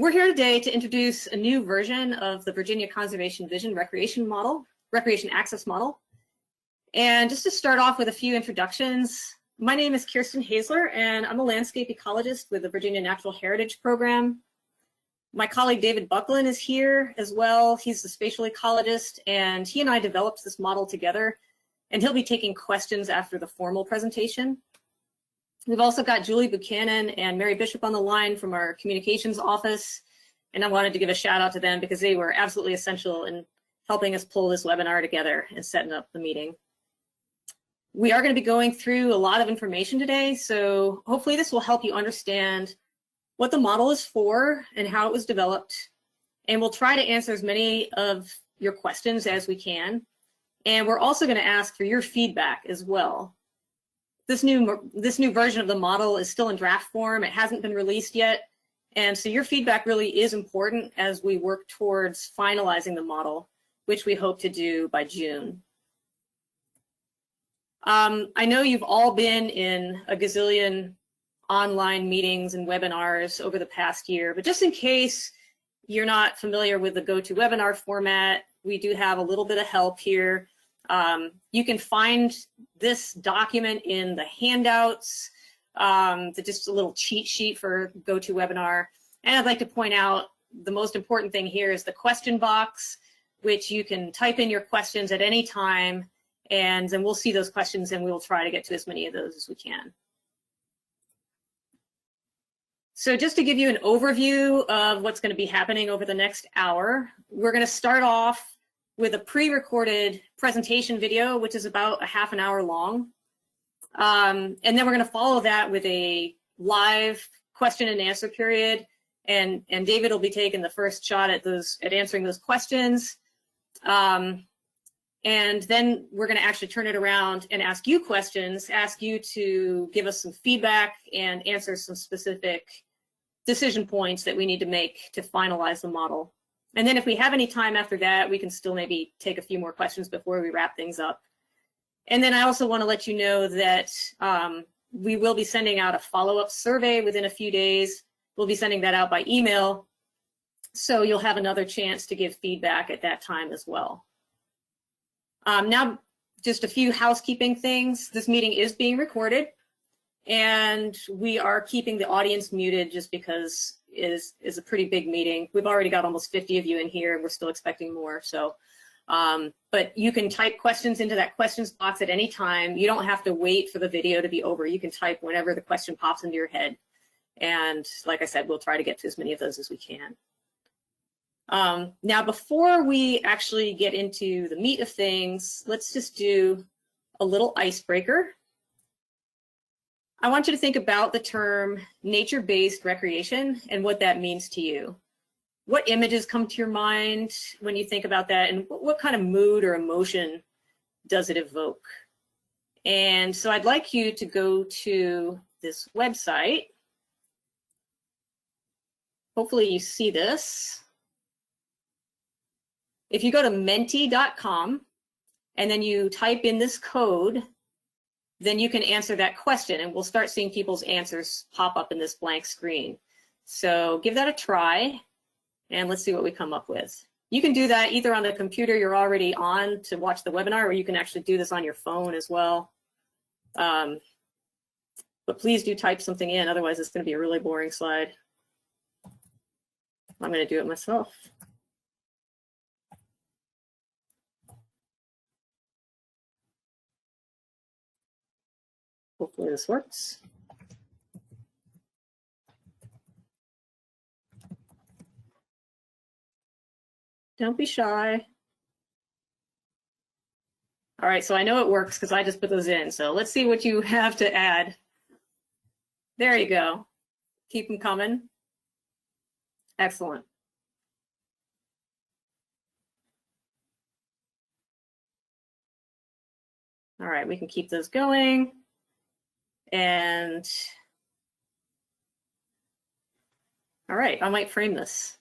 We're here today to introduce a new version of the Virginia ConservationVision recreation access model. And just to start off with a few introductions, my name is Kirsten Hazler, and I'm a landscape ecologist with the Virginia Natural Heritage Program. My colleague David Buckland is here as well. He's the spatial ecologist, and he and I developed this model together, and he'll be taking questions after the formal presentation. We've also got Julie Buchanan and Mary Bishop on the line from our communications office, and I wanted to give a shout out to them because they were absolutely essential in helping us pull this webinar together and setting up the meeting. We are going to be going through a lot of information today, so hopefully this will help you understand what the model is for and how it was developed, and we'll try to answer as many of your questions as we can. And we're also going to ask for your feedback as well. This new version of the model is still in draft form. It hasn't been released yet, and so your feedback really is important as we work towards finalizing the model, which we hope to do by June. I know you've all been in a gazillion online meetings and webinars over the past year, but just in case you're not familiar with the GoToWebinar format, we do have a little bit of help here. You can find this document in the handouts, just a little cheat sheet for GoToWebinar. And I'd like to point out the most important thing here is the question box, which you can type in your questions at any time, and then we'll see those questions and we'll try to get to as many of those as we can. So just to give you an overview of what's going to be happening over the next hour, we're going to start off with a pre-recorded presentation video, which is about a half an hour long. And then we're going to follow that with a live question and answer period. And David will be taking the first shot at answering those questions. And then we're going to actually turn it around and ask you questions, ask you to give us some feedback and answer some specific decision points that we need to make to finalize the model. And then if we have any time after that, we can still maybe take a few more questions before we wrap things up. And then I also want to let you know that we will be sending out a follow-up survey within a few days. We'll be sending that out by email, so you'll have another chance to give feedback at that time as well. Now, just a few housekeeping things. This meeting is being recorded, and we are keeping the audience muted just because it is a pretty big meeting. We've already got almost 50 of you in here, and we're still expecting more. So, but you can type questions into that questions box at any time. You don't have to wait for the video to be over. You can type whenever the question pops into your head. And like I said, we'll try to get to as many of those as we can. Now, before we actually get into the meat of things, let's just do a little icebreaker. I want you to think about the term nature-based recreation and what that means to you. What images come to your mind when you think about that, and what kind of mood or emotion does it evoke? And so I'd like you to go to this website. Hopefully you see this. If you go to menti.com and then you type in this code, then you can answer that question, and we'll start seeing people's answers pop up in this blank screen. So give that a try, and let's see what we come up with. You can do that either on the computer you're already on to watch the webinar, or you can actually do this on your phone as well. But please do type something in, otherwise it's going to be a really boring slide. I'm going to do it myself. Hopefully this works. Don't be shy. All right, so I know it works because I just put those in. So let's see what you have to add. There you go. Keep them coming. Excellent. All right, we can keep those going. And all right, I might frame this.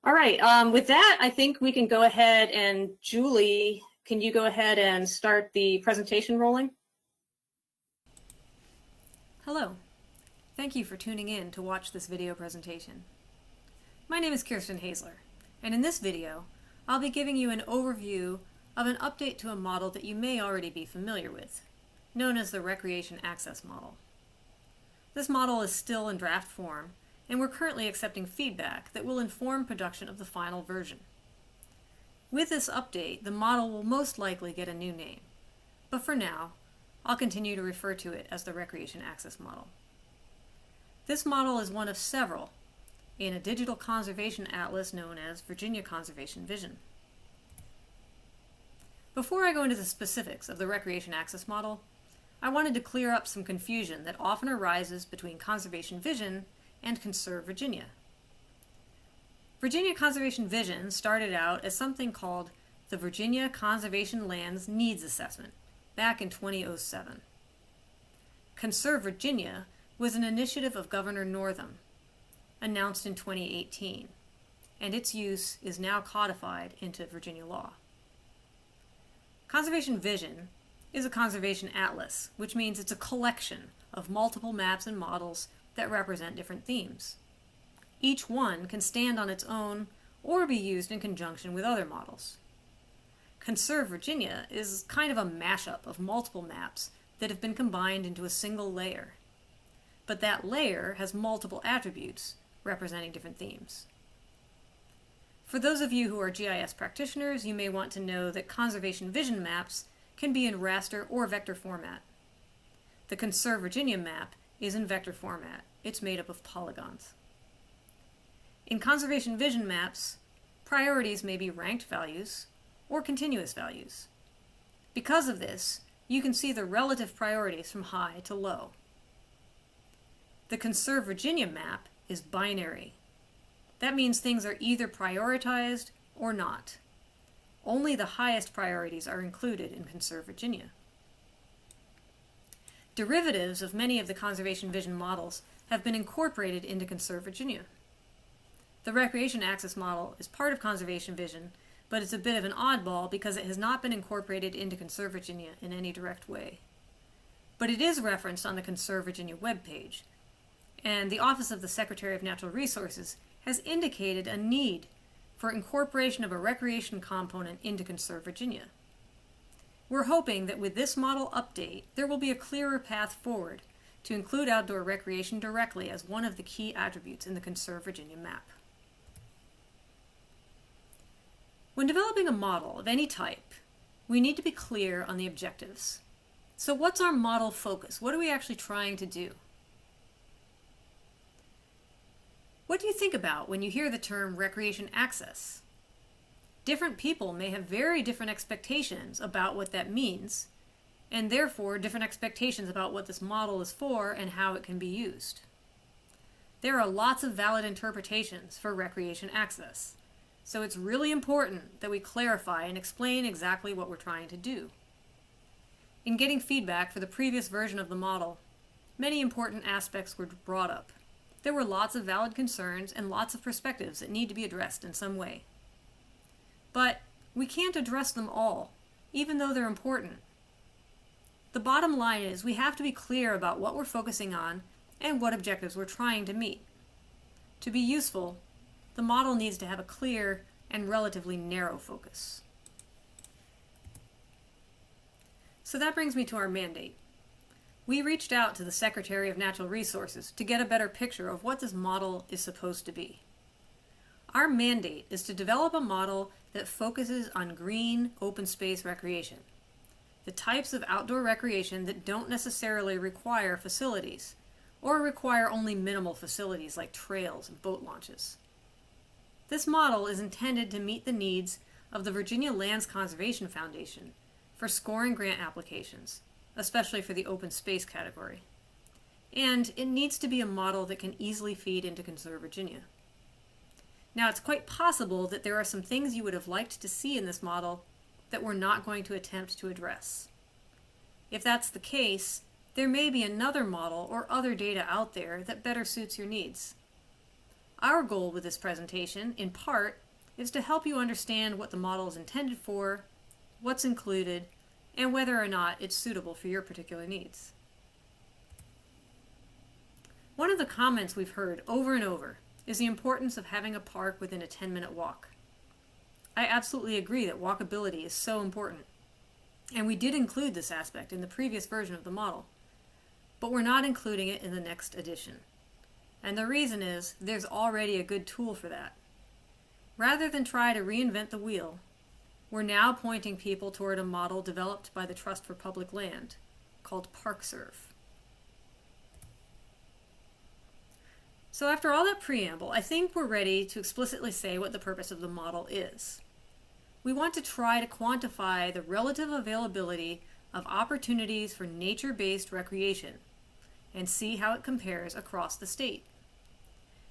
All right, with that, I think we can go ahead and Julie, can you go ahead and start the presentation rolling? Hello. Thank you for tuning in to watch this video presentation. My name is Kirsten Hazler, and in this video, I'll be giving you an overview of an update to a model that you may already be familiar with, known as the Recreation Access Model. This model is still in draft form, and we're currently accepting feedback that will inform production of the final version. With this update, the model will most likely get a new name, but for now, I'll continue to refer to it as the Recreation Access Model. This model is one of several in a digital conservation atlas known as Virginia ConservationVision. Before I go into the specifics of the Recreation Access Model, I wanted to clear up some confusion that often arises between ConservationVision and Conserve Virginia. Virginia ConservationVision started out as something called the Virginia Conservation Lands Needs Assessment back in 2007. Conserve Virginia was an initiative of Governor Northam, announced in 2018, and its use is now codified into Virginia law. ConservationVision is a conservation atlas, which means it's a collection of multiple maps and models that represent different themes. Each one can stand on its own or be used in conjunction with other models. Conserve Virginia is kind of a mashup of multiple maps that have been combined into a single layer. But that layer has multiple attributes representing different themes. For those of you who are GIS practitioners, you may want to know that ConservationVision maps can be in raster or vector format. The Conserve Virginia map is in vector format. It's made up of polygons. In ConservationVision maps, priorities may be ranked values or continuous values. Because of this, you can see the relative priorities from high to low. The Conserve Virginia map is binary. That means things are either prioritized or not. Only the highest priorities are included in Conserve Virginia. Derivatives of many of the ConservationVision models have been incorporated into Conserve Virginia. The Recreation Access Model is part of ConservationVision, but it's a bit of an oddball because it has not been incorporated into Conserve Virginia in any direct way. But it is referenced on the Conserve Virginia webpage, and the Office of the Secretary of Natural Resources has indicated a need for incorporation of a recreation component into Conserve Virginia. We're hoping that with this model update, there will be a clearer path forward to include outdoor recreation directly as one of the key attributes in the Conserve Virginia map. When developing a model of any type, we need to be clear on the objectives. So what's our model focus? What are we actually trying to do? What do you think about when you hear the term recreation access? Different people may have very different expectations about what that means, and therefore different expectations about what this model is for and how it can be used. There are lots of valid interpretations for recreation access, so it's really important that we clarify and explain exactly what we're trying to do. In getting feedback for the previous version of the model, many important aspects were brought up. There were lots of valid concerns and lots of perspectives that need to be addressed in some way. But we can't address them all, even though they're important. The bottom line is we have to be clear about what we're focusing on and what objectives we're trying to meet. To be useful, the model needs to have a clear and relatively narrow focus. So that brings me to our mandate. We reached out to the Secretary of Natural Resources to get a better picture of what this model is supposed to be. Our mandate is to develop a model that focuses on green, open space recreation, the types of outdoor recreation that don't necessarily require facilities, or require only minimal facilities like trails and boat launches. This model is intended to meet the needs of the Virginia Lands Conservation Foundation for scoring grant applications, especially for the open space category. And it needs to be a model that can easily feed into Conserve Virginia. Now, it's quite possible that there are some things you would have liked to see in this model that we're not going to attempt to address. If that's the case, there may be another model or other data out there that better suits your needs. Our goal with this presentation, in part, is to help you understand what the model is intended for, what's included, and whether or not it's suitable for your particular needs. One of the comments we've heard over and over is the importance of having a park within a 10-minute walk. I absolutely agree that walkability is so important, and we did include this aspect in the previous version of the model, but we're not including it in the next edition. And the reason is there's already a good tool for that. Rather than try to reinvent the wheel, we're now pointing people toward a model developed by the Trust for Public Land called ParkServe. So after all that preamble, I think we're ready to explicitly say what the purpose of the model is. We want to try to quantify the relative availability of opportunities for nature-based recreation and see how it compares across the state.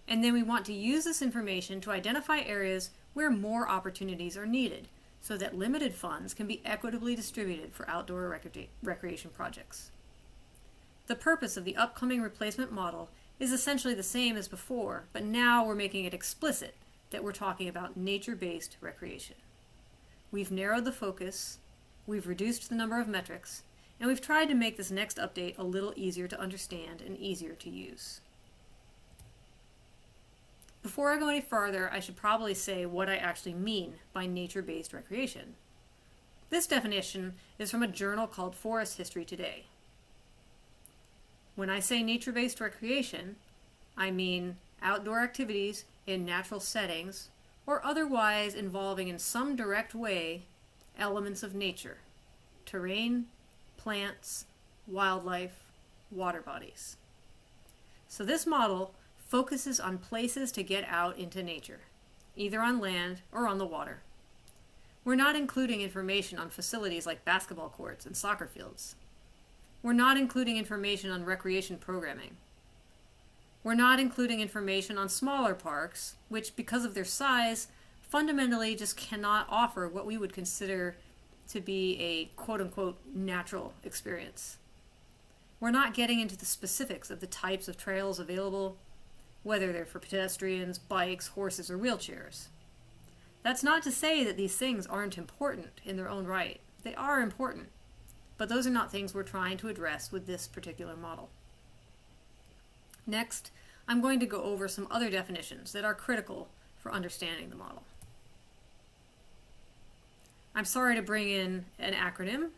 And then we want to use this information to identify areas where more opportunities are needed so that limited funds can be equitably distributed for outdoor recreation projects. The purpose of the upcoming replacement model is essentially the same as before, but now we're making it explicit that we're talking about nature-based recreation. We've narrowed the focus, we've reduced the number of metrics, and we've tried to make this next update a little easier to understand and easier to use. Before I go any further, I should probably say what I actually mean by nature-based recreation. This definition is from a journal called Forest History Today. When I say nature-based recreation, I mean outdoor activities in natural settings or otherwise involving in some direct way elements of nature, terrain, plants, wildlife, water bodies. So this model focuses on places to get out into nature, either on land or on the water. We're not including information on facilities like basketball courts and soccer fields. We're not including information on recreation programming. We're not including information on smaller parks, which, because of their size, fundamentally just cannot offer what we would consider to be a quote-unquote natural experience. We're not getting into the specifics of the types of trails available, whether they're for pedestrians, bikes, horses, or wheelchairs. That's not to say that these things aren't important in their own right. They are important, but those are not things we're trying to address with this particular model. Next, I'm going to go over some other definitions that are critical for understanding the model. I'm sorry to bring in an acronym,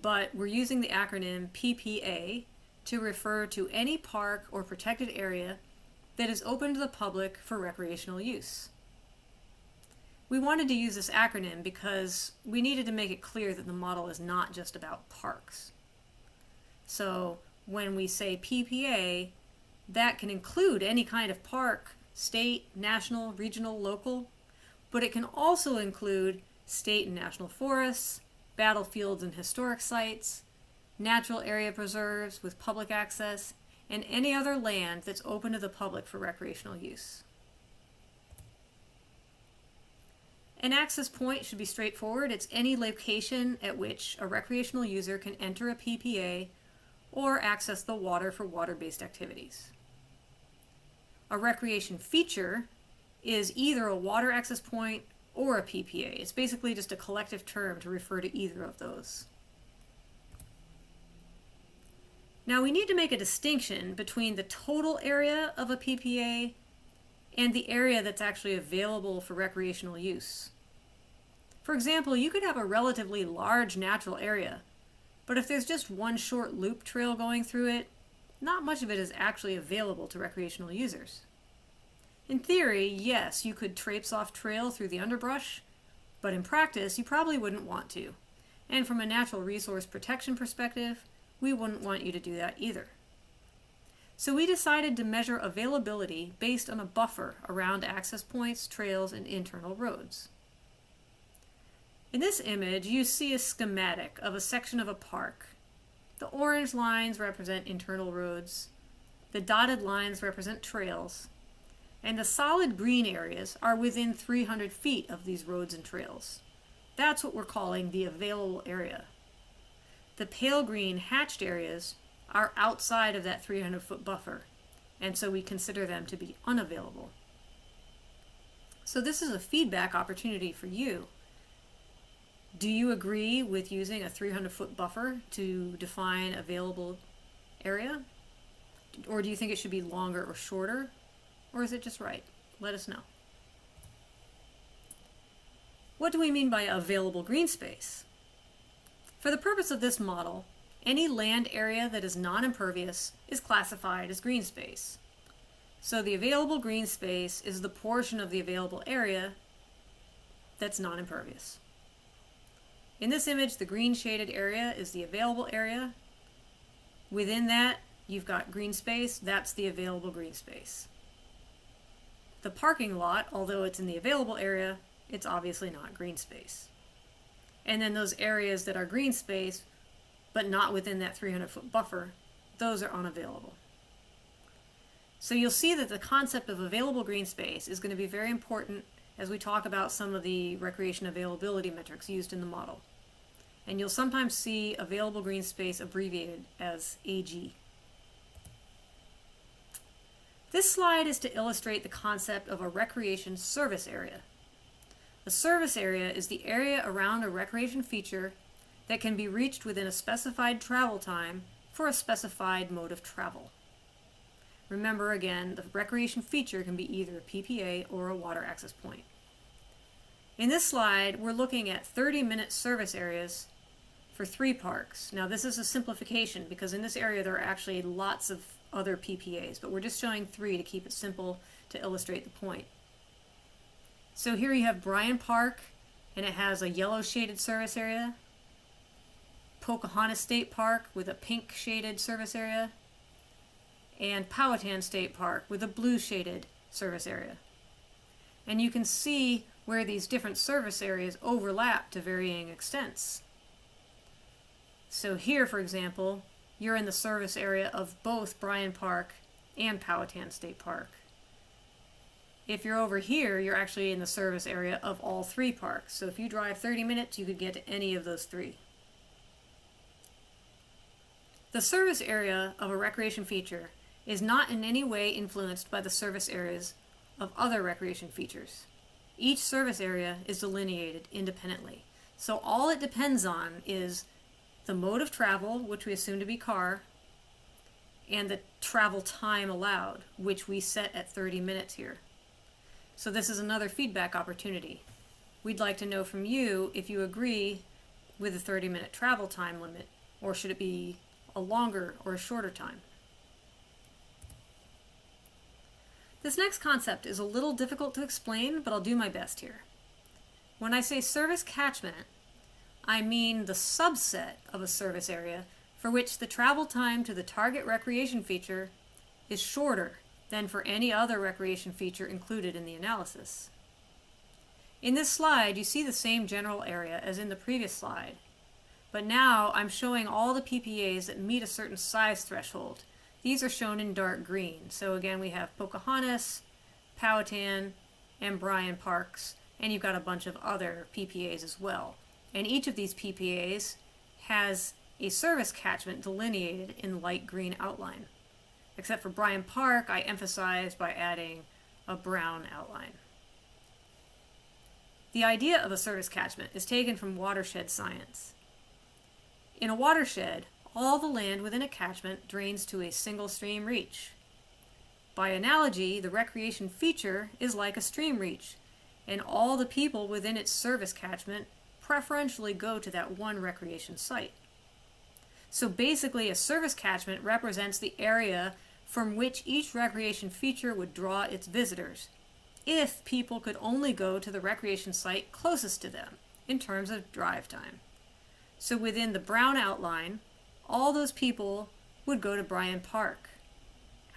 but we're using the acronym PPA to refer to any park or protected area that is open to the public for recreational use. We wanted to use this acronym because we needed to make it clear that the model is not just about parks. So when we say PPA, that can include any kind of park, state, national, regional, local, but it can also include state and national forests, battlefields and historic sites, natural area preserves with public access, and any other land that's open to the public for recreational use. An access point should be straightforward. It's any location at which a recreational user can enter a PPA or access the water for water-based activities. A recreation feature is either a water access point or a PPA. It's basically just a collective term to refer to either of those. Now we need to make a distinction between the total area of a PPA and the area that's actually available for recreational use. For example, you could have a relatively large natural area, but if there's just one short loop trail going through it, not much of it is actually available to recreational users. In theory, yes, you could traipse off trail through the underbrush, but in practice, you probably wouldn't want to. And from a natural resource protection perspective, we wouldn't want you to do that either. So we decided to measure availability based on a buffer around access points, trails, and internal roads. In this image, you see a schematic of a section of a park. The orange lines represent internal roads, the dotted lines represent trails, and the solid green areas are within 300 feet of these roads and trails. That's what we're calling the available area. The pale green hatched areas are outside of that 300-foot buffer, and so we consider them to be unavailable. So this is a feedback opportunity for you. Do you agree with using a 300-foot buffer to define available area? Or do you think it should be longer or shorter? or is it just right? Let us know. What do we mean by available green space? For the purpose of this model, any land area that is non-impervious is classified as green space. So the available green space is the portion of the available area that's non-impervious. In this image, the green shaded area is the available area. Within that, you've got green space. That's the available green space. The parking lot, although it's in the available area, it's obviously not green space. And then those areas that are green space, but not within that 300-foot buffer, those are unavailable. So you'll see that the concept of available green space is going to be very important as we talk about some of the recreation availability metrics used in the model. And you'll sometimes see available green space abbreviated as AG. This slide is to illustrate the concept of a recreation service area. A service area is the area around a recreation feature that can be reached within a specified travel time for a specified mode of travel. Remember again, the recreation feature can be either a PPA or a water access point. In this slide, we're looking at 30-minute service areas for 3 parks. Now this is a simplification because in this area there are actually lots of other PPAs, but we're just showing 3 to keep it simple to illustrate the point. So here you have Bryan Park, and it has a yellow shaded service area. Pocahontas State Park with a pink shaded service area. And Powhatan State Park with a blue shaded service area. And you can see where these different service areas overlap to varying extents. So here, for example, you're in the service area of both Bryan Park and Powhatan State Park. If you're over here, you're actually in the service area of all 3 parks. So if you drive 30 minutes, you could get to any of those 3. The service area of a recreation feature is not in any way influenced by the service areas of other recreation features. Each service area is delineated independently. So all it depends on is the mode of travel, which we assume to be car, and the travel time allowed, which we set at 30 minutes here. So this is another feedback opportunity. We'd like to know from you if you agree with the 30-minute travel time limit, or should it be a longer or a shorter time? This next concept is a little difficult to explain, but I'll do my best here. When I say service catchment, I mean the subset of a service area for which the travel time to the target recreation feature is shorter than for any other recreation feature included in the analysis. In this slide, you see the same general area as in the previous slide, but now I'm showing all the PPAs that meet a certain size threshold. These are shown in dark green. So again, we have Pocahontas, Powhatan, and Bryan Parks, and you've got a bunch of other PPAs as well. And each of these PPAs has a service catchment delineated in light green outline. Except for Bryan Park, I emphasized by adding a brown outline. The idea of a service catchment is taken from watershed science. In a watershed, all the land within a catchment drains to a single stream reach. By analogy, the recreation feature is like a stream reach, and all the people within its service catchment preferentially go to that one recreation site. So basically, a service catchment represents the area from which each recreation feature would draw its visitors, if people could only go to the recreation site closest to them in terms of drive time. So within the brown outline, all those people would go to Bryan Park.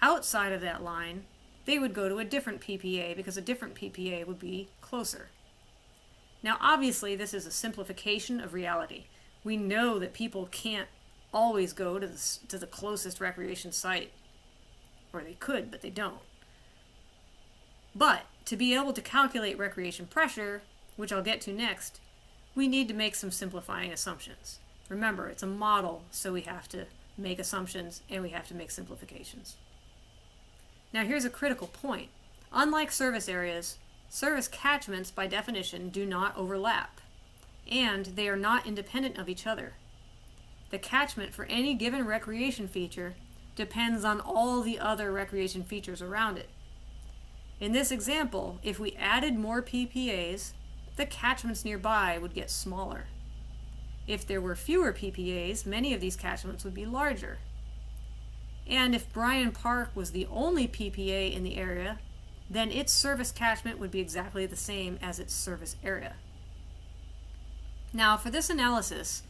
Outside of that line, they would go to a different PPA because a different PPA would be closer. Now obviously this is a simplification of reality. We know that people can't always go to the closest recreation site. Or they could, but they don't. But to be able to calculate recreation pressure, which I'll get to next, we need to make some simplifying assumptions. Remember, it's a model, so we have to make assumptions and we have to make simplifications. Now here's a critical point. Unlike service areas, service catchments by definition do not overlap, and they are not independent of each other. The catchment for any given recreation feature depends on all the other recreation features around it. In this example, if we added more PPAs, the catchments nearby would get smaller. If there were fewer PPAs, many of these catchments would be larger. And if Bryan Park was the only PPA in the area, then its service catchment would be exactly the same as its service area. Now, for this analysis,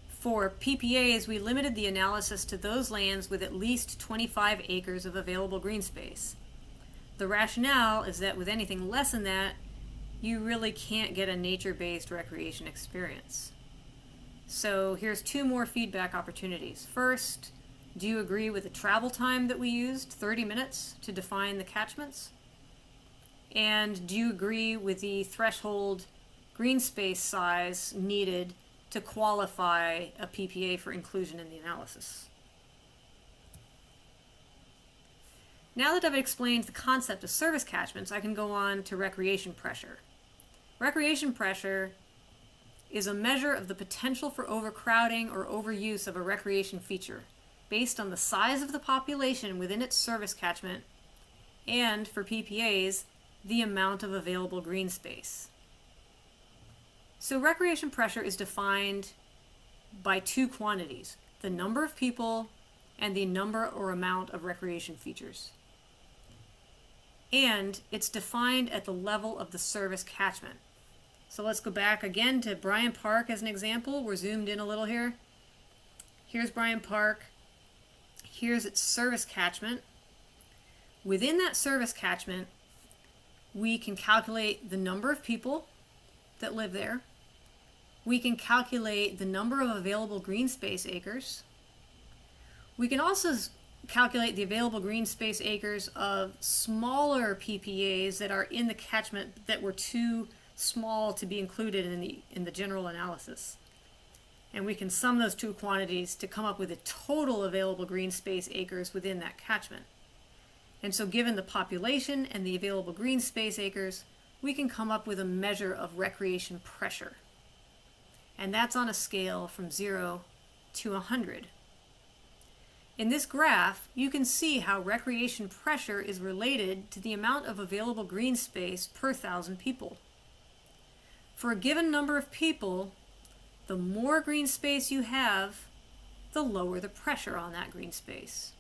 for PPAs, we limited the analysis to those lands with at least 25 acres of available green space. The rationale is that with anything less than that, you really can't get a nature-based recreation experience. So here's two more feedback opportunities. First, do you agree with the travel time that we used, 30 minutes, to define the catchments? And do you agree with the threshold green space size needed to qualify a PPA for inclusion in the analysis? Now that I've explained the concept of service catchments, I can go on to recreation pressure. Recreation pressure is a measure of the potential for overcrowding or overuse of a recreation feature based on the size of the population within its service catchment and, for PPAs, the amount of available green space. So recreation pressure is defined by two quantities, the number of people and the number or amount of recreation features. And it's defined at the level of the service catchment. So let's go back again to Bryan Park as an example. We're zoomed in a little here. Here's Bryan Park. Here's its service catchment. Within that service catchment, we can calculate the number of people that live there. We can calculate the number of available green space acres. We can also calculate the available green space acres of smaller PPAs that are in the catchment that were too small to be included in the general analysis. And we can sum those two quantities to come up with the total available green space acres within that catchment. And so given the population and the available green space acres, we can come up with a measure of recreation pressure. And that's on a scale from 0 to 100. In this graph, you can see how recreation pressure is related to the amount of available green space per 1,000 people. For a given number of people, the more green space you have, the lower the pressure on that green space.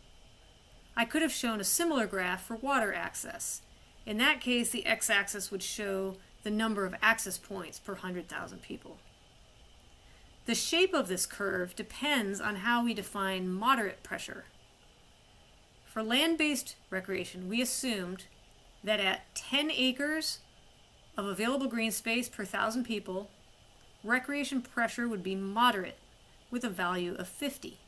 I could have shown a similar graph for water access. In that case, the x-axis would show the number of access points per 100,000 people. The shape of this curve depends on how we define moderate pressure. For land-based recreation, we assumed that at 10 acres of available green space per 1,000 people, recreation pressure would be moderate with a value of 50.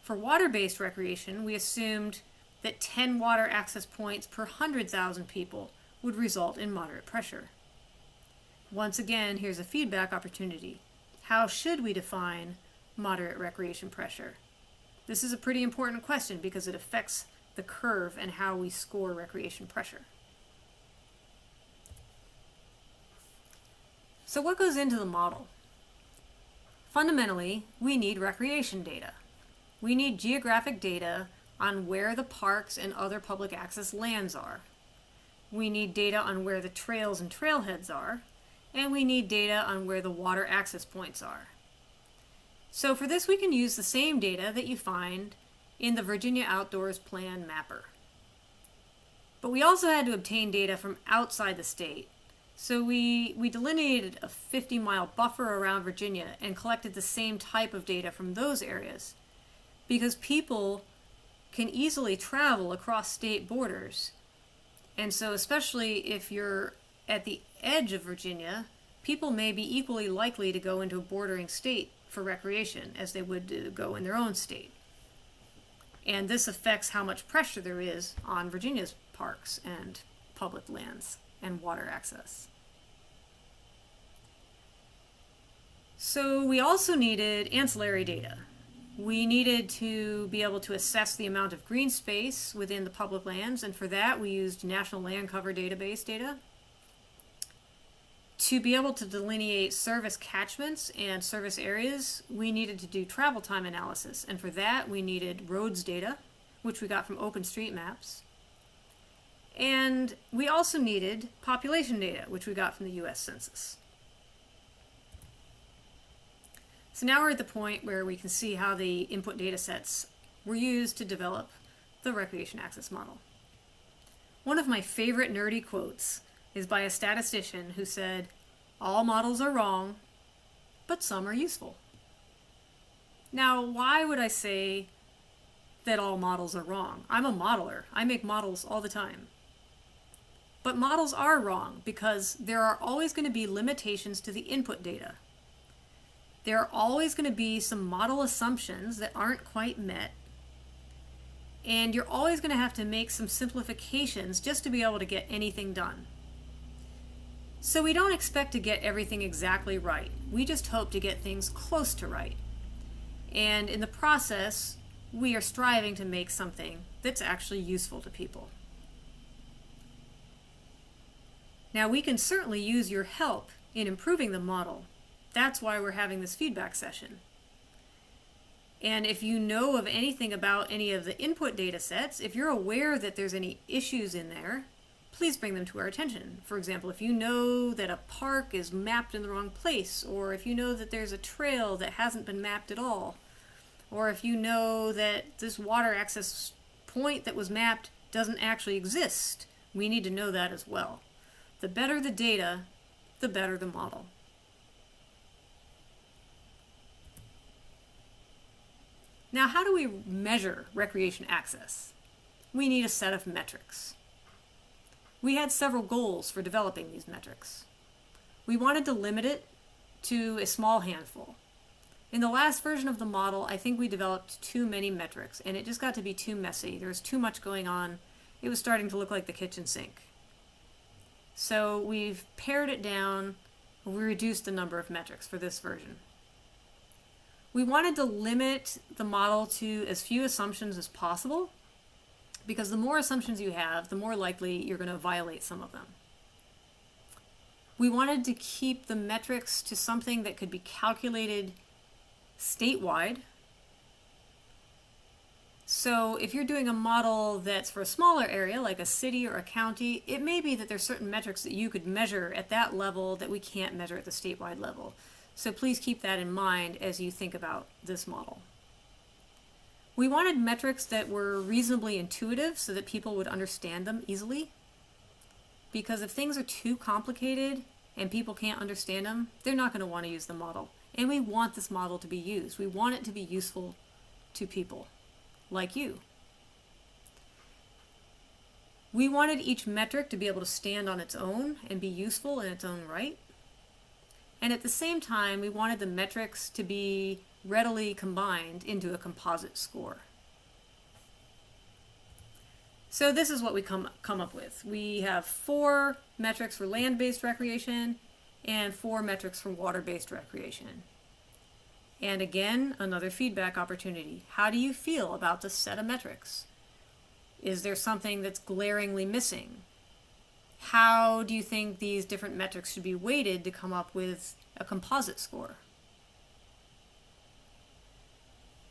For water-based recreation, we assumed that 10 water access points per 100,000 people would result in moderate pressure. Once again, here's a feedback opportunity. How should we define moderate recreation pressure? This is a pretty important question because it affects the curve and how we score recreation pressure. So what goes into the model? Fundamentally, we need recreation data. We need geographic data on where the parks and other public access lands are. We need data on where the trails and trailheads are, and we need data on where the water access points are. So for this, we can use the same data that you find in the Virginia Outdoors Plan Mapper. But we also had to obtain data from outside the state. So we delineated a 50-mile buffer around Virginia and collected the same type of data from those areas, because people can easily travel across state borders. And so especially if you're at the edge of Virginia, people may be equally likely to go into a bordering state for recreation as they would to go in their own state. And this affects how much pressure there is on Virginia's parks and public lands and water access. So we also needed ancillary data. We needed to be able to assess the amount of green space within the public lands, and for that we used National Land Cover Database data. To be able to delineate service catchments and service areas, we needed to do travel time analysis, and for that we needed roads data, which we got from OpenStreetMaps. And we also needed population data, which we got from the US Census. So now we're at the point where we can see how the input data sets were used to develop the recreation access model. One of my favorite nerdy quotes is by a statistician who said, "All models are wrong, but some are useful." Now, why would I say that all models are wrong? I'm a modeler. I make models all the time. But models are wrong because there are always going to be limitations to the input data. There are always going to be some model assumptions that aren't quite met. And you're always going to have to make some simplifications just to be able to get anything done. So we don't expect to get everything exactly right. We just hope to get things close to right. And in the process, we are striving to make something that's actually useful to people. Now, we can certainly use your help in improving the model. That's why we're having this feedback session. And if you know of anything about any of the input data sets, if you're aware that there's any issues in there, please bring them to our attention. For example, if you know that a park is mapped in the wrong place, or if you know that there's a trail that hasn't been mapped at all, or if you know that this water access point that was mapped doesn't actually exist, we need to know that as well. The better the data, the better the model. Now, how do we measure recreation access? We need a set of metrics. We had several goals for developing these metrics. We wanted to limit it to a small handful. In the last version of the model, I think we developed too many metrics, and it just got to be too messy. There was too much going on. It was starting to look like the kitchen sink. So we've pared it down. We reduced the number of metrics for this version. We wanted to limit the model to as few assumptions as possible, because the more assumptions you have, the more likely you're going to violate some of them. We wanted to keep the metrics to something that could be calculated statewide. So if you're doing a model that's for a smaller area, like a city or a county, it may be that there's certain metrics that you could measure at that level that we can't measure at the statewide level. So please keep that in mind as you think about this model. We wanted metrics that were reasonably intuitive so that people would understand them easily. Because if things are too complicated and people can't understand them, they're not going to want to use the model. And we want this model to be used. We want it to be useful to people like you. We wanted each metric to be able to stand on its own and be useful in its own right. And at the same time, we wanted the metrics to be readily combined into a composite score. So this is what we come up with. We have 4 metrics for land-based recreation and 4 metrics for water-based recreation. And again, another feedback opportunity. How do you feel about this set of metrics? Is there something that's glaringly missing? How do you think these different metrics should be weighted to come up with a composite score?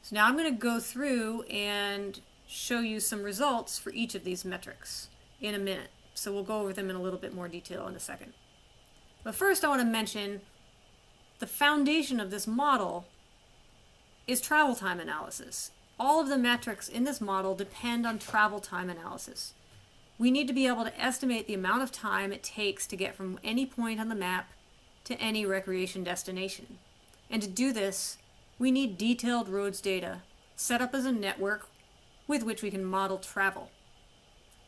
So now I'm going to go through and show you some results for each of these metrics in a minute. So we'll go over them in a little bit more detail in a second. But first I want to mention the foundation of this model is travel time analysis. All of the metrics in this model depend on travel time analysis. We need to be able to estimate the amount of time it takes to get from any point on the map to any recreation destination. And to do this, we need detailed roads data set up as a network with which we can model travel.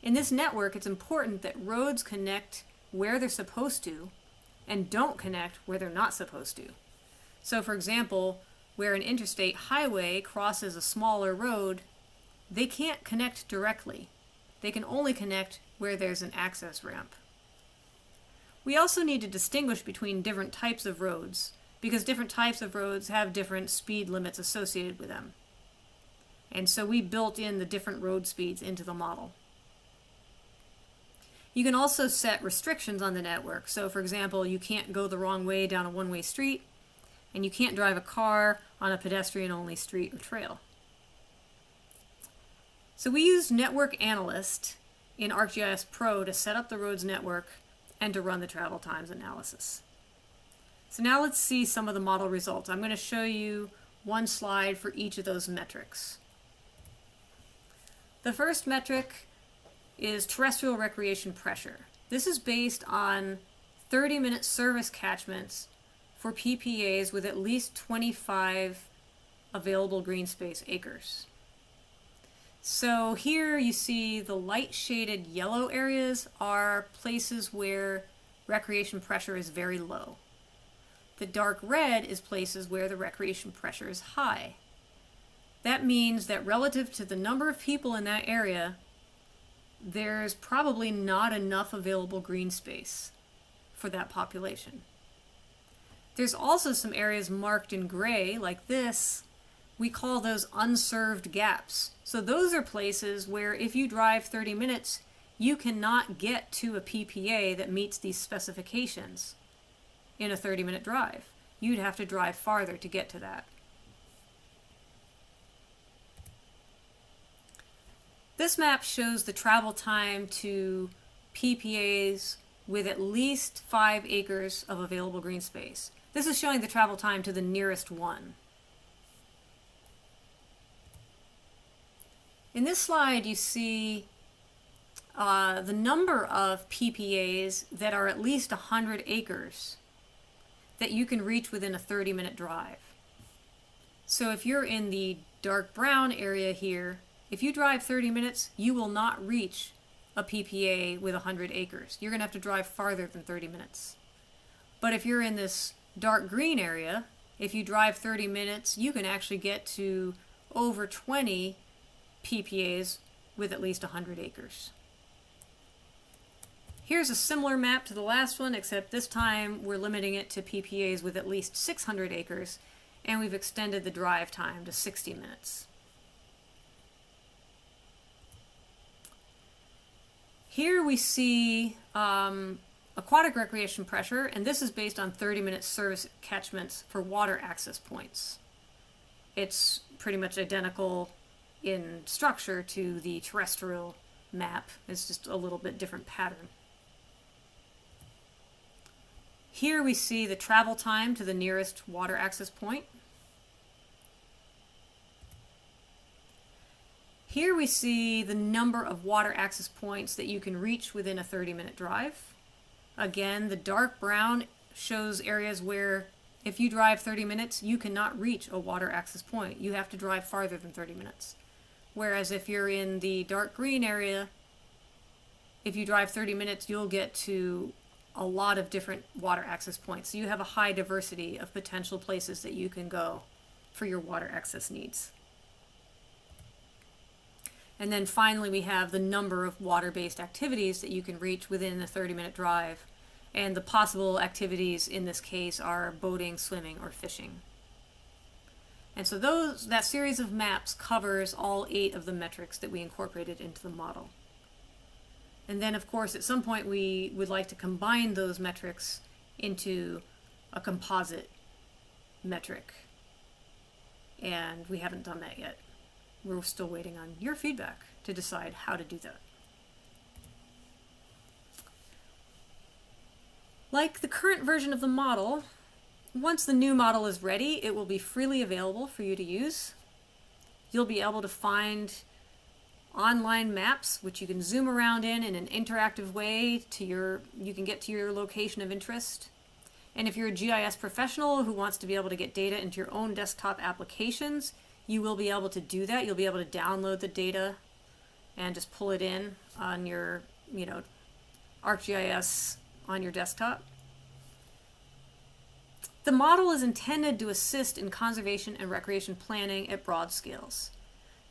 In this network, it's important that roads connect where they're supposed to and don't connect where they're not supposed to. So for example, where an interstate highway crosses a smaller road, they can't connect directly. They can only connect where there's an access ramp. We also need to distinguish between different types of roads, because different types of roads have different speed limits associated with them. And so we built in the different road speeds into the model. You can also set restrictions on the network. So for example, you can't go the wrong way down a one-way street, and you can't drive a car on a pedestrian-only street or trail. So we used Network Analyst in ArcGIS Pro to set up the roads network and to run the travel times analysis. So now let's see some of the model results. I'm going to show you one slide for each of those metrics. The first metric is terrestrial recreation pressure. This is based on 30-minute service catchments for PPAs with at least 25 available green space acres. So here you see the light shaded yellow areas are places where recreation pressure is very low. The dark red is places where the recreation pressure is high. That means that relative to the number of people in that area, there's probably not enough available green space for that population. There's also some areas marked in gray, like this. We call those unserved gaps. So those are places where if you drive 30 minutes, you cannot get to a PPA that meets these specifications in a 30-minute drive. You'd have to drive farther to get to that. This map shows the travel time to PPAs with at least 5 acres of available green space. This is showing the travel time to the nearest one. In this slide, you see the number of PPAs that are at least 100 acres that you can reach within a 30-minute drive. So if you're in the dark brown area here, if you drive 30 minutes, you will not reach a PPA with 100 acres. You're going to have to drive farther than 30 minutes. But if you're in this dark green area, if you drive 30 minutes, you can actually get to over 20 PPAs with at least 100 acres. Here's a similar map to the last one, except this time we're limiting it to PPAs with at least 600 acres, and we've extended the drive time to 60 minutes. Here we see aquatic recreation pressure, and this is based on 30-minute service catchments for water access points. It's pretty much identical in structure to the terrestrial map. It's just a little bit different pattern. Here we see the travel time to the nearest water access point. Here we see the number of water access points that you can reach within a 30-minute drive. Again, the dark brown shows areas where if you drive 30 minutes, you cannot reach a water access point. You have to drive farther than 30 minutes. Whereas if you're in the dark green area, if you drive 30 minutes, you'll get to a lot of different water access points. So you have a high diversity of potential places that you can go for your water access needs. And then finally, we have the number of water-based activities that you can reach within a 30-minute drive. And the possible activities in this case are boating, swimming, or fishing. And so that series of maps covers all 8 of the metrics that we incorporated into the model. And then, of course, at some point we would like to combine those metrics into a composite metric. And we haven't done that yet. We're still waiting on your feedback to decide how to do that. Like the current version of the model, once the new model is ready, it will be freely available for you to use. You'll be able to find online maps, which you can zoom around in an interactive way you can get to your location of interest. And if you're a GIS professional who wants to be able to get data into your own desktop applications, you will be able to do that. You'll be able to download the data and just pull it in on your, ArcGIS on your desktop. The model is intended to assist in conservation and recreation planning at broad scales.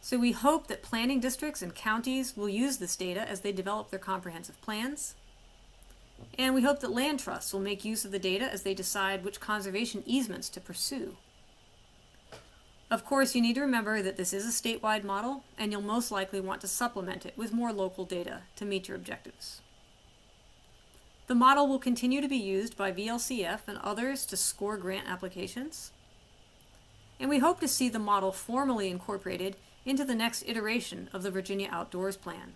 So we hope that planning districts and counties will use this data as they develop their comprehensive plans. And we hope that land trusts will make use of the data as they decide which conservation easements to pursue. Of course, you need to remember that this is a statewide model, and you'll most likely want to supplement it with more local data to meet your objectives. The model will continue to be used by VLCF and others to score grant applications. And we hope to see the model formally incorporated into the next iteration of the Virginia Outdoors Plan.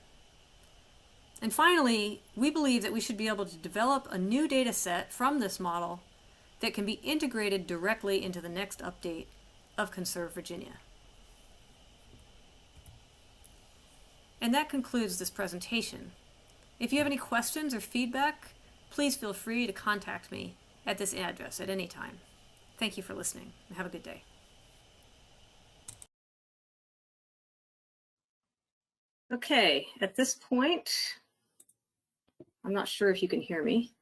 And finally, we believe that we should be able to develop a new data set from this model that can be integrated directly into the next update of Conserve Virginia. And that concludes this presentation. If you have any questions or feedback, please feel free to contact me at this address at any time. Thank you for listening, and have a good day. Okay, at this point, I'm not sure if you can hear me,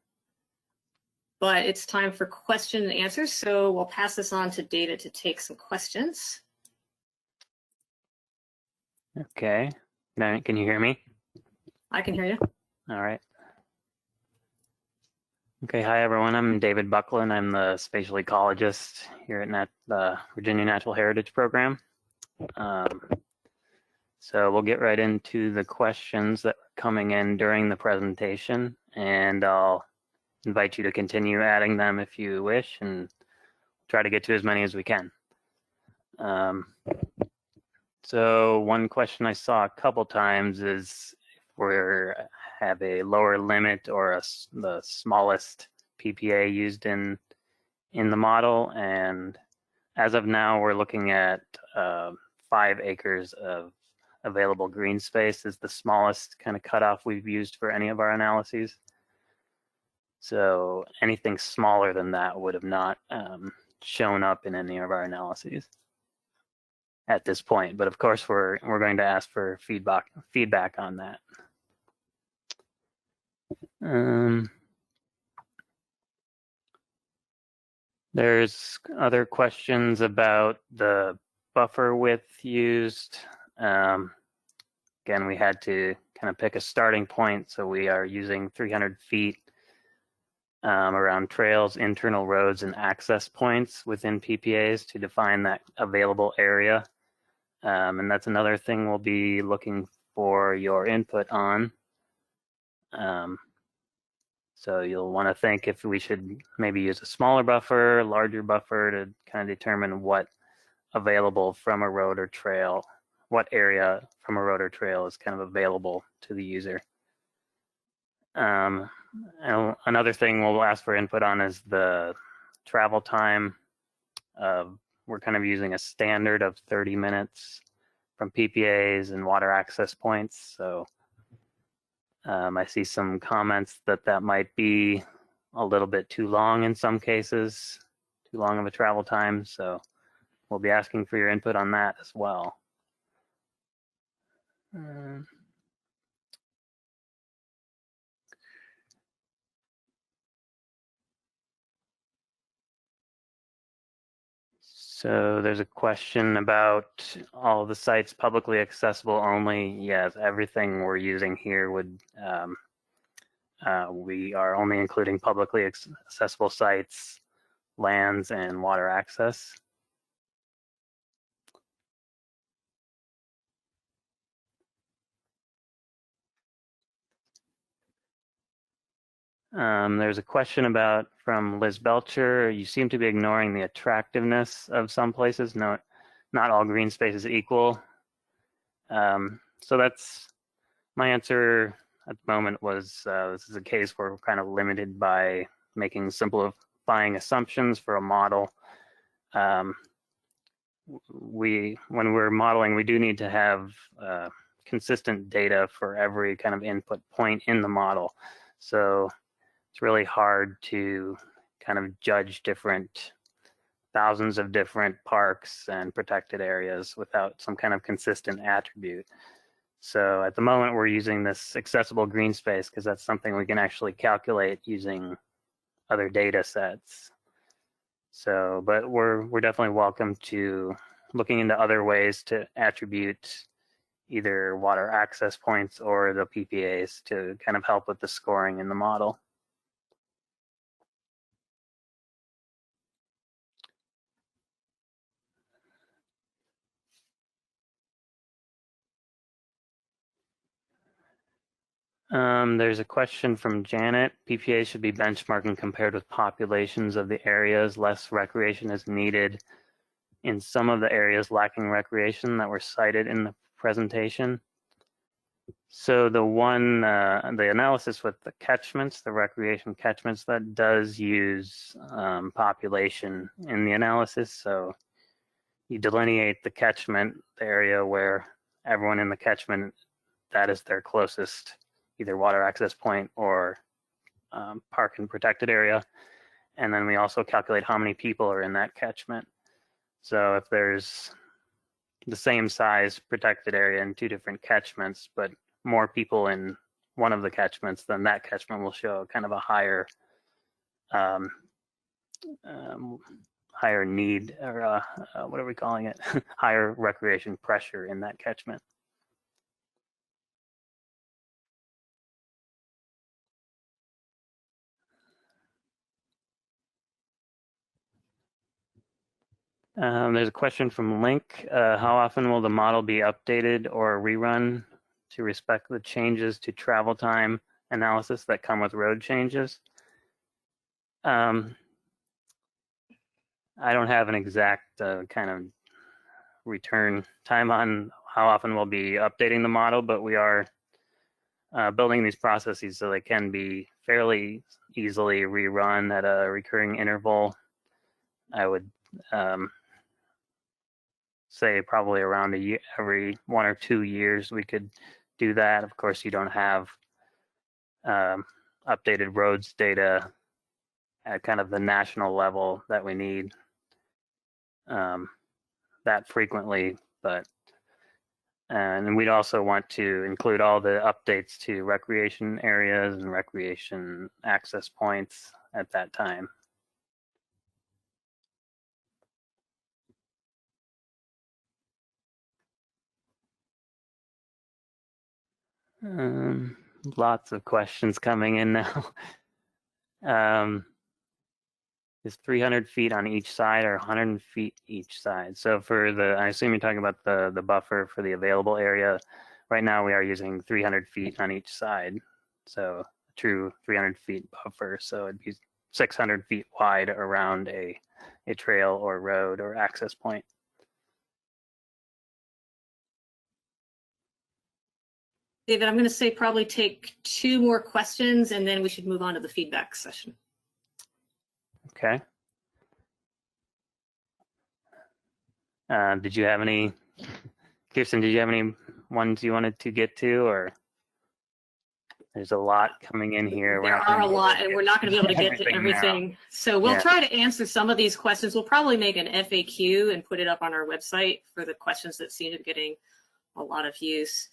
but it's time for question and answers, so we'll pass this on to Data to take some questions. Okay, now can you hear me? I can hear you. All right. Okay, hi everyone, I'm David Buckland. I'm the spatial ecologist here at the Virginia Natural Heritage Program. So we'll get right into the questions that are coming in during the presentation, and I'll invite you to continue adding them if you wish, and try to get to as many as we can. So one question I saw a couple times is if we have a lower limit or the smallest PPA used in the model, and as of now we're looking at 5 acres of available green space is the smallest kind of cutoff we've used for any of our analyses. So anything smaller than that would have not shown up in any of our analyses at this point. But of course, we're going to ask for feedback on that. There's other questions about the buffer width used. Again, we had to kind of pick a starting point, so we are using 300 feet around trails, internal roads, and access points within PPAs to define that available area. And that's another thing we'll be looking for your input on. So you'll want to think if we should maybe use a smaller buffer, larger buffer to kind of determine what available from a road or trail, what area from a road or trail is kind of available to the user. And another thing we'll ask for input on is the travel time. We're kind of using a standard of 30 minutes from PPAs and water access points. So I see some comments that might be a little bit too long in some cases, too long of a travel time. So we'll be asking for your input on that as well. So there's a question about all the sites publicly accessible only. Yes, everything we're using here would, we are only including publicly accessible sites, lands, and water access. There's a question from Liz Belcher. You seem to be ignoring the attractiveness of some places. No, not all green space is equal. So that's my answer at the moment was this is a case where we're kind of limited by making simplifying assumptions for a model. When we're modeling, we do need to have consistent data for every kind of input point in the model. So it's really hard to kind of judge thousands of different parks and protected areas without some kind of consistent attribute. So at the moment, we're using this accessible green space because that's something we can actually calculate using other data sets. So, but we're definitely welcome to looking into other ways to attribute either water access points or the PPAs to kind of help with the scoring in the model. There's a question from Janet. PPA should be benchmarked and compared with populations of the areas. Less recreation is needed in some of the areas lacking recreation that were cited in the presentation. So the one, the analysis with the catchments, the recreation catchments, that does use population in the analysis. So you delineate the catchment, the area where everyone in the catchment, that is their closest either water access point or park and protected area. And then we also calculate how many people are in that catchment. So if there's the same size protected area in two different catchments, but more people in one of the catchments, then that catchment will show kind of a higher higher need, or what are we calling it? Higher recreation pressure in that catchment. There's a question from Link. How often will the model be updated or rerun to respect the changes to travel time analysis that come with road changes? I don't have an exact kind of return time on how often we'll be updating the model, but we are building these processes so they can be fairly easily rerun at a recurring interval. I would say probably around a year, every 1 or 2 years we could do that. Of course, you don't have updated roads data at kind of the national level that we need that frequently, but and we'd also want to include all the updates to recreation areas and recreation access points at that time. Lots of questions coming in now. Is 300 feet on each side or 100 feet each side? So for the, I assume you're talking about the buffer for the available area. Right now we are using 300 feet on each side. So a true 300 feet buffer. So it'd be 600 feet wide around a trail or road or access point. David, I'm going to say probably take 2 more questions and then we should move on to the feedback session. Okay. Did you have any, Kirsten, did you have any ones you wanted to get to, or there's a lot coming in here? There are a lot, and we're not going to be able to get to everything. So we'll try to answer some of these questions. We'll probably make an FAQ and put it up on our website for the questions that seem to be getting a lot of use.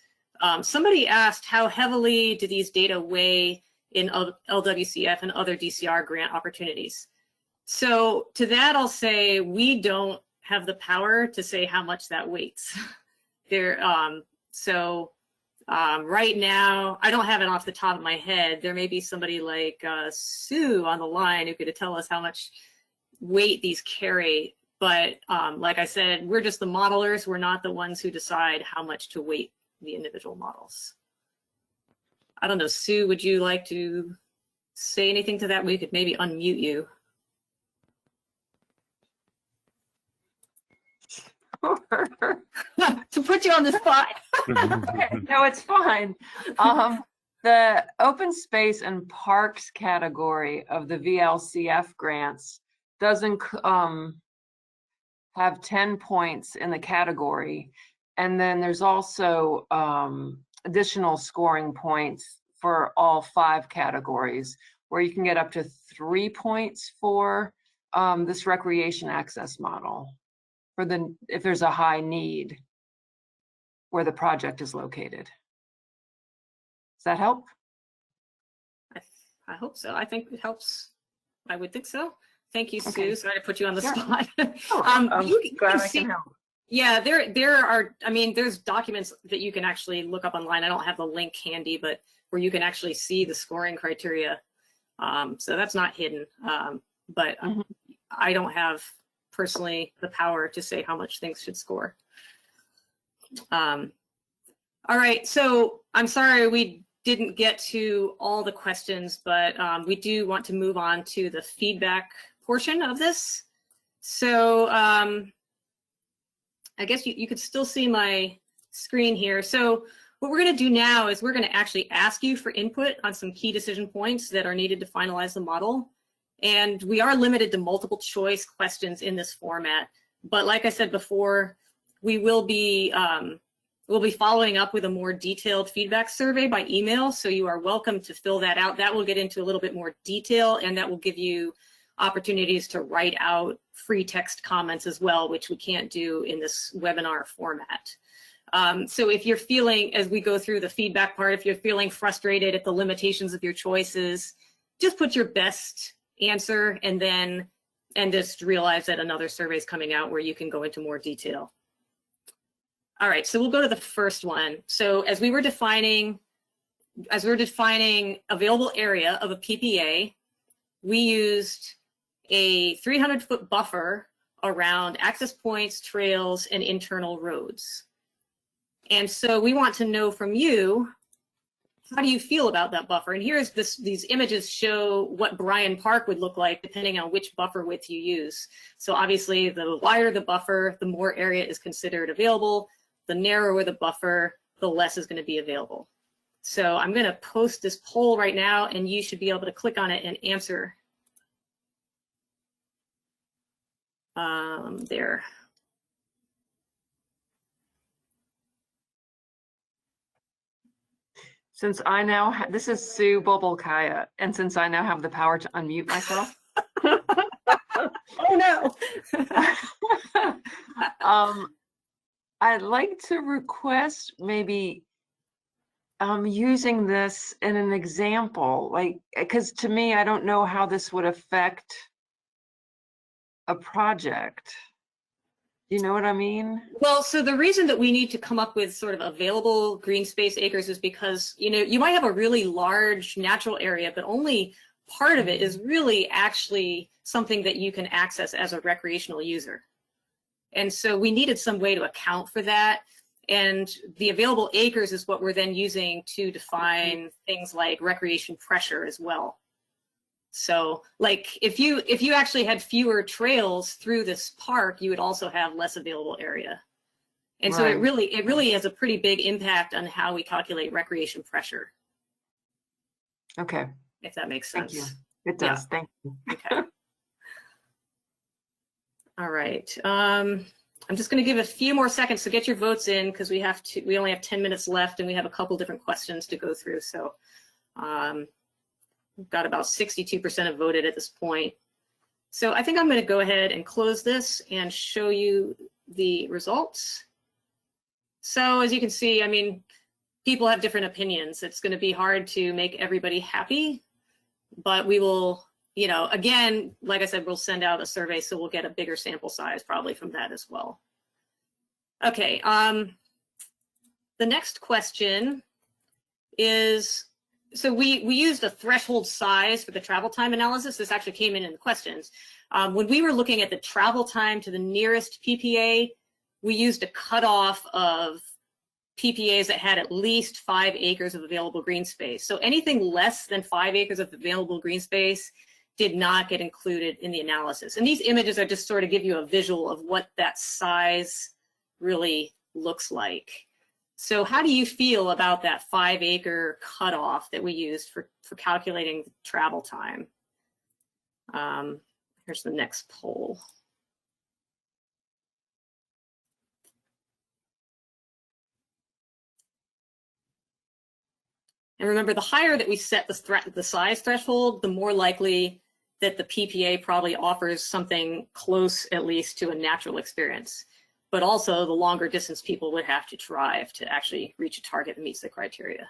Somebody asked, how heavily do these data weigh in LWCF and other DCR grant opportunities? So to that, I'll say we don't have the power to say how much that weights. Right now, I don't have it off the top of my head. There may be somebody like Sue on the line who could tell us how much weight these carry. But like I said, we're just the modelers. We're not the ones who decide how much to weight the individual models. I don't know, Sue, would you like to say anything to that? We could maybe unmute you. To put you on the spot. No, it's fine. The open space and parks category of the VLCF grants doesn't have 10 points in the category. And then there's also additional scoring points for all 5 categories, where you can get up to 3 points for this recreation access model, for if there's a high need where the project is located. Does that help? I hope so. I think it helps. I would think so. Thank you, Sue. Okay. Sorry to put you on the spot. I'm glad I can help. Yeah, there are, I mean, there's documents that you can actually look up online. I don't have the link handy, but where you can actually see the scoring criteria. So that's not hidden. But I don't have personally the power to say how much things should score. All right, so I'm sorry we didn't get to all the questions, but we do want to move on to the feedback portion of this. So I guess you could still see my screen here. So What we're going to do now is we're going to actually ask you for input on some key decision points that are needed to finalize the model. And we are limited to multiple choice questions in this format. But like I said before, we will be we'll be following up with a more detailed feedback survey by email. So you are welcome to fill that out. That will get into a little bit more detail, and that will give you opportunities to write out free text comments as well, which we can't do in this webinar format. So if you're feeling, as we go through the feedback part, if you're feeling frustrated at the limitations of your choices, just put your best answer and just realize that another survey is coming out where you can go into more detail. All right, so we'll go to the first one. So as we're defining available area of a PPA, we used a 300-foot buffer around access points, trails, and internal roads. And so we want to know from you, how do you feel about that buffer? And here's these images show what Bryan Park would look like depending on which buffer width you use. So obviously the wider the buffer, the more area is considered available. The narrower the buffer, the less is going to be available. So I'm going to post this poll right now, and you should be able to click on it and answer. There. Since I now this is Sue Bobolkaya, and since I now have the power to unmute myself. Oh no. I'd like to request maybe using this in an example, like, because to me, I don't know how this would affect a project. Do you know what I mean? Well, so the reason that we need to come up with sort of available green space acres is because, you know, you might have a really large natural area, but only part of it is really actually something that you can access as a recreational user. And so we needed some way to account for that. And the available acres is what we're then using to define things like recreation pressure as well. So like if you actually had fewer trails through this park, you would also have less available area. And so it really has a pretty big impact on how we calculate recreation pressure. Okay. If that makes sense. Thank you. It does. Yeah. Thank you. Okay. All right. I'm just going to give a few more seconds to get your votes in because we only have 10 minutes left and we have a couple different questions to go through. So we've got about 62% have voted at this point. So I think I'm going to go ahead and close this and show you the results. So as you can see, I mean, people have different opinions. It's going to be hard to make everybody happy, but we will, you know, again, like I said, we'll send out a survey, so we'll get a bigger sample size probably from that as well. Okay, the next question is, so we used a threshold size for the travel time analysis. This actually came in the questions. When we were looking at the travel time to the nearest PPA, we used a cutoff of PPAs that had at least 5 acres of available green space. So anything less than 5 acres of available green space did not get included in the analysis. And these images are just sort of give you a visual of what that size really looks like. So how do you feel about that 5 acre cutoff that we used for calculating travel time? Here's the next poll. And remember, the higher that we set the size threshold, the more likely that the PPA probably offers something close, at least, to a natural experience. But also, the longer distance people would have to drive to actually reach a target that meets the criteria.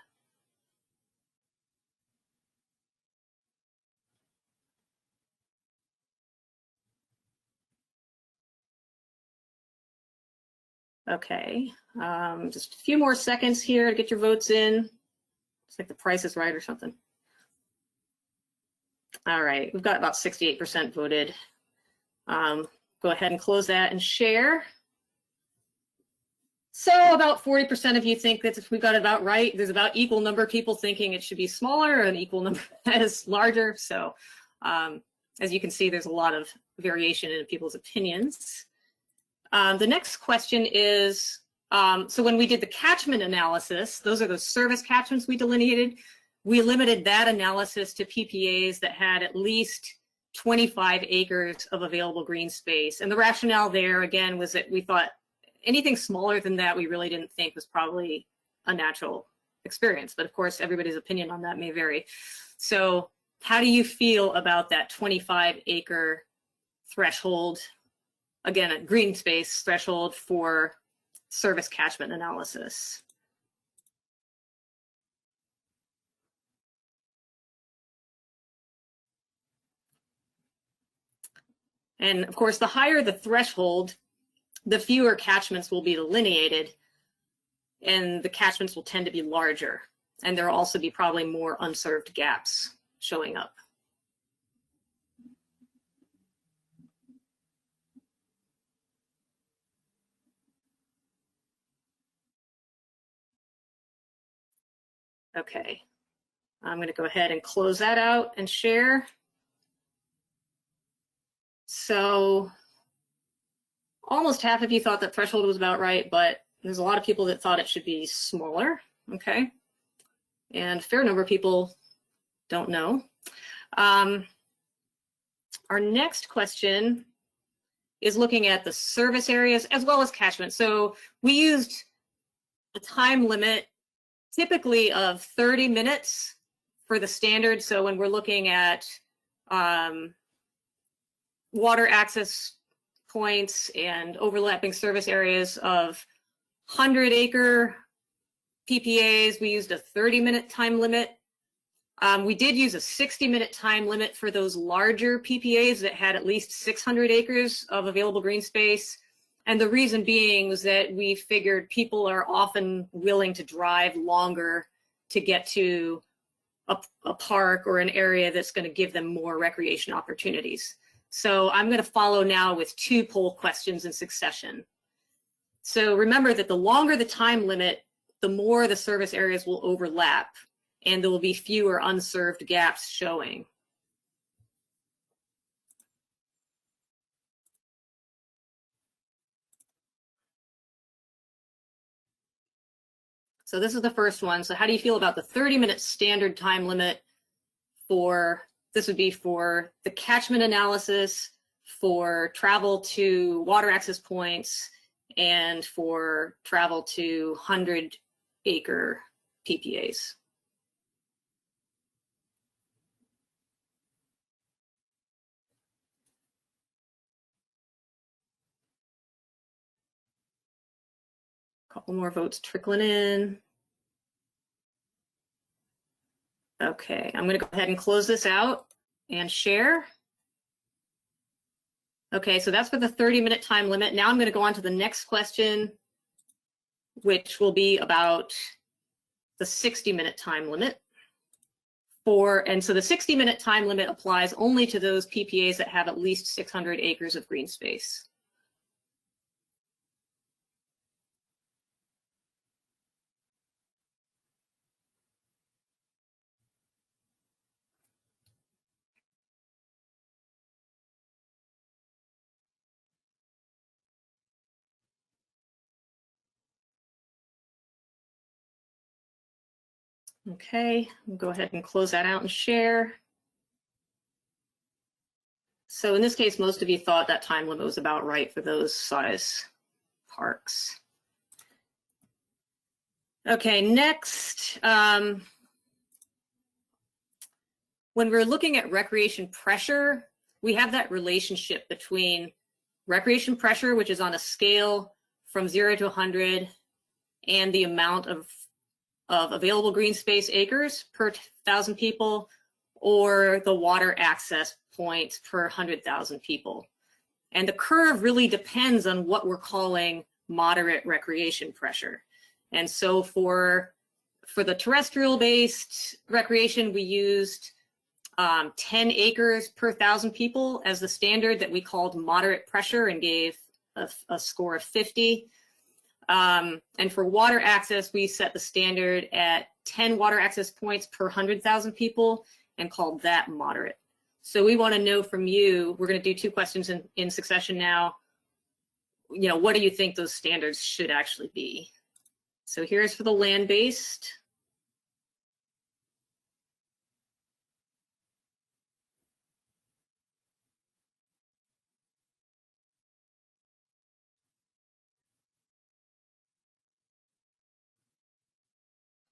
Okay, just a few more seconds here to get your votes in. It's like the price is right or something. All right, we've got about 68% voted. Go ahead and close that and share. So about 40% of you think that we got it about right. There's about equal number of people thinking it should be smaller and equal number that is larger. So as you can see, there's a lot of variation in people's opinions. The next question is, So when we did the catchment analysis, those are those service catchments we delineated. We limited that analysis to PPAs that had at least 25 acres of available green space. And the rationale there, again, was that we thought anything smaller than that, we really didn't think was probably a natural experience. But of course, everybody's opinion on that may vary. So how do you feel about that 25-acre threshold? Again, a green space threshold for service catchment analysis. And of course, the higher the threshold, the fewer catchments will be delineated, and the catchments will tend to be larger. And there will also be probably more unserved gaps showing up. Okay, I'm going to go ahead and close that out and share. So almost half of you thought that threshold was about right, but there's a lot of people that thought it should be smaller, okay? And a fair number of people don't know. Our next question is looking at the service areas as well as catchment. So we used a time limit typically of 30 minutes for the standard. So when we're looking at water access points and overlapping service areas of 100-acre PPAs, we used a 30-minute time limit. We did use a 60-minute time limit for those larger PPAs that had at least 600 acres of available green space. And the reason being was that we figured people are often willing to drive longer to get to a park or an area that's going to give them more recreation opportunities. So I'm going to follow now with 2 poll questions in succession. So remember that the longer the time limit, the more the service areas will overlap, and there will be fewer unserved gaps showing. So this is the first one. So how do you feel about the 30-minute standard time limit for, this would be for the catchment analysis, for travel to water access points, and for travel to 100-acre PPAs? Couple more votes trickling in. Okay, I'm going to go ahead and close this out and share. Okay, so that's for the 30-minute time limit. Now I'm going to go on to the next question, which will be about the 60-minute time limit. And so the 60-minute time limit applies only to those PPAs that have at least 600 acres of green space. Okay, we'll go ahead and close that out and share. So in this case, most of you thought that time limit was about right for those size parks. Okay, next, when we're looking at recreation pressure, we have that relationship between recreation pressure, which is on a scale from 0 to 100, and the amount of available green space acres per 1,000 people, or the water access points per 100,000 people. And the curve really depends on what we're calling moderate recreation pressure. And so for the terrestrial-based recreation, we used 10 acres per 1,000 people as the standard that we called moderate pressure and gave a score of 50. And for water access, we set the standard at 10 water access points per 100,000 people and called that moderate. So we want to know from you, we're going to do 2 questions in succession now. you know, what do you think those standards should actually be? So here's for the land-based.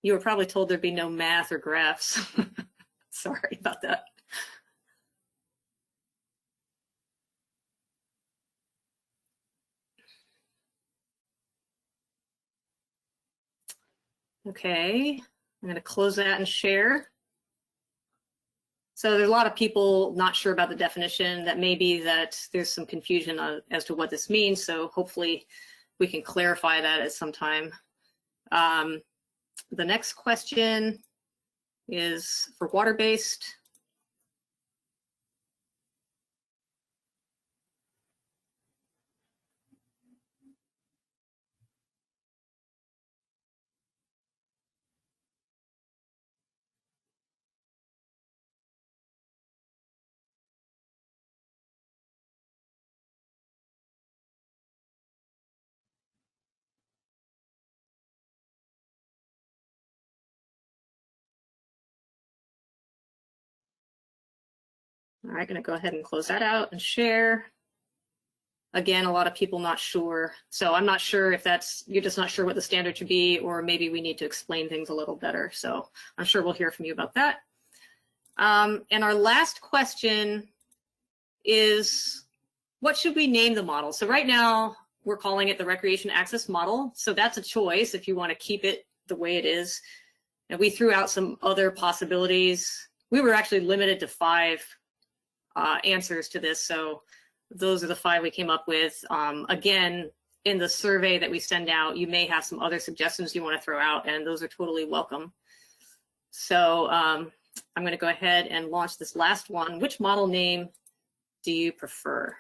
You were probably told there'd be no math or graphs. Sorry about that. Okay, I'm going to close that and share. So there's a lot of people not sure about the definition. That may be that there's some confusion as to what this means. So hopefully we can clarify that at some time. The next question is for water-based. All right, going to go ahead and close that out and share. Again, a lot of people not sure. So I'm not sure if that's, you're just not sure what the standard should be, or maybe we need to explain things a little better. So I'm sure we'll hear from you about that. And our last question is, what should we name the model? So right now we're calling it the recreation access model. So that's a choice if you want to keep it the way it is. And we threw out some other possibilities. We were actually limited to 5 answers to this. So those are the 5 we came up with. Again, in the survey that we send out, you may have some other suggestions you want to throw out, and those are totally welcome. So I'm going to go ahead and launch this last one. Which model name do you prefer?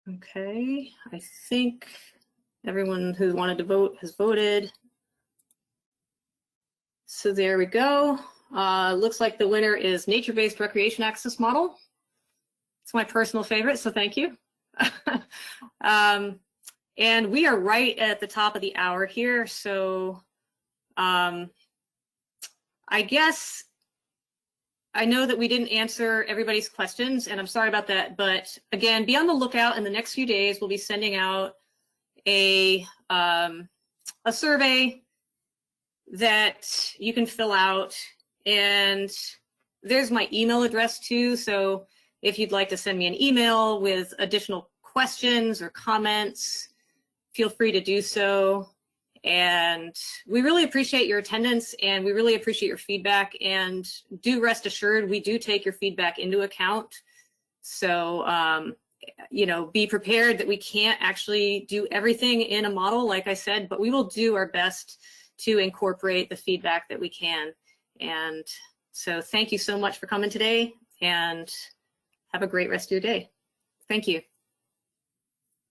Okay, I think everyone who wanted to vote has voted. So there we go. Looks like the winner is nature-based recreation access model. It's my personal favorite, so thank you. And we are right at the top of the hour here, so I guess I know that we didn't answer everybody's questions, and I'm sorry about that. But again, be on the lookout. In the next few days, we'll be sending out a survey that you can fill out. And there's my email address too. So if you'd like to send me an email with additional questions or comments, feel free to do so. And we really appreciate your attendance, and we really appreciate your feedback, and do rest assured we do take your feedback into account. So you know, be prepared that we can't actually do everything in a model, like I said, but we will do our best to incorporate the feedback that we can. And so thank you so much for coming today, and have a great rest of your day. Thank you.